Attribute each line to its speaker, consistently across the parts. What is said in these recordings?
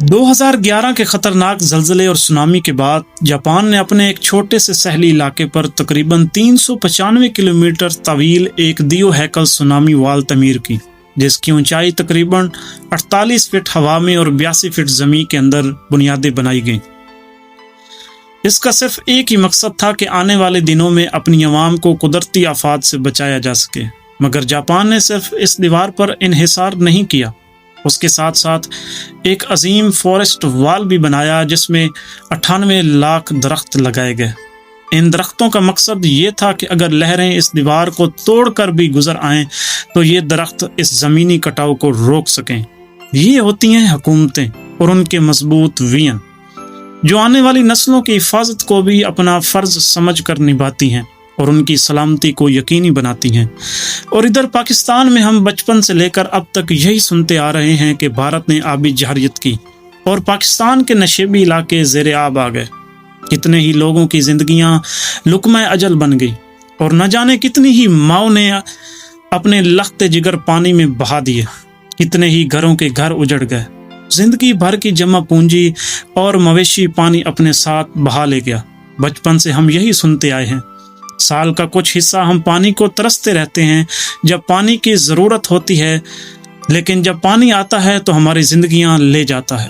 Speaker 1: 2011 کے خطرناک زلزلے اور سونامی کے بعد جاپان نے اپنے ایک چھوٹے سے ساحلی علاقے پر تقریباً 395 کلومیٹر طویل ایک دیو ہیکل سونامی وال تعمیر کی، جس کی اونچائی تقریباً 48 فٹ ہوا میں اور 82 فٹ زمین کے اندر بنیادیں بنائی گئیں۔ اس کا صرف ایک ہی مقصد تھا کہ آنے والے دنوں میں اپنی عوام کو قدرتی آفات سے بچایا جا سکے، مگر جاپان نے صرف اس دیوار پر انحصار نہیں کیا، اس کے ساتھ ساتھ ایک عظیم فورسٹ وال بھی بنایا جس میں 98 لاکھ درخت لگائے گئے۔ ان درختوں کا مقصد یہ تھا کہ اگر لہریں اس دیوار کو توڑ کر بھی گزر آئیں تو یہ درخت اس زمینی کٹاؤ کو روک سکیں۔ یہ ہوتی ہیں حکومتیں اور ان کے مضبوط وین، جو آنے والی نسلوں کی حفاظت کو بھی اپنا فرض سمجھ کر نبھاتی ہیں اور ان کی سلامتی کو یقینی بناتی ہیں۔ اور ادھر پاکستان میں ہم بچپن سے لے کر اب تک یہی سنتے آ رہے ہیں کہ بھارت نے آبی جارحیت کی اور پاکستان کے نشیبی علاقے زیر آب آ گئے۔ کتنے ہی لوگوں کی زندگیاں لقمہ اجل بن گئی اور نہ جانے کتنی ہی ماؤں نے اپنے لخت جگر پانی میں بہا دیے، کتنے ہی گھروں کے گھر اجڑ گئے، زندگی بھر کی جمع پونجی اور مویشی پانی اپنے ساتھ بہا لے گیا۔ بچپن سے ہم یہی سنتے آئے ہیں، سال کا کچھ حصہ ہم پانی کو ترستے رہتے ہیں جب پانی کی ضرورت ہوتی ہے، لیکن جب پانی آتا ہے تو ہماری زندگیاں لے جاتا ہے۔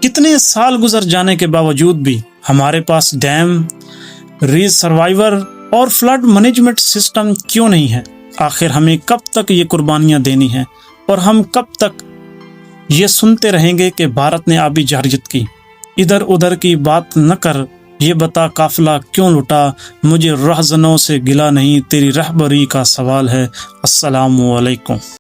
Speaker 1: کتنے سال گزر جانے کے باوجود بھی ہمارے پاس ڈیم، ریز سروائیور اور فلڈ مینجمنٹ سسٹم کیوں نہیں ہے؟ آخر ہمیں کب تک یہ قربانیاں دینی ہیں اور ہم کب تک یہ سنتے رہیں گے کہ بھارت نے آبی جارحیت کی؟ ادھر ادھر کی بات نہ کر، یہ بتا قافلہ کیوں لٹا؟ مجھے رہزنوں سے گلہ نہیں، تیری رہبری کا سوال ہے۔ السلام علیکم۔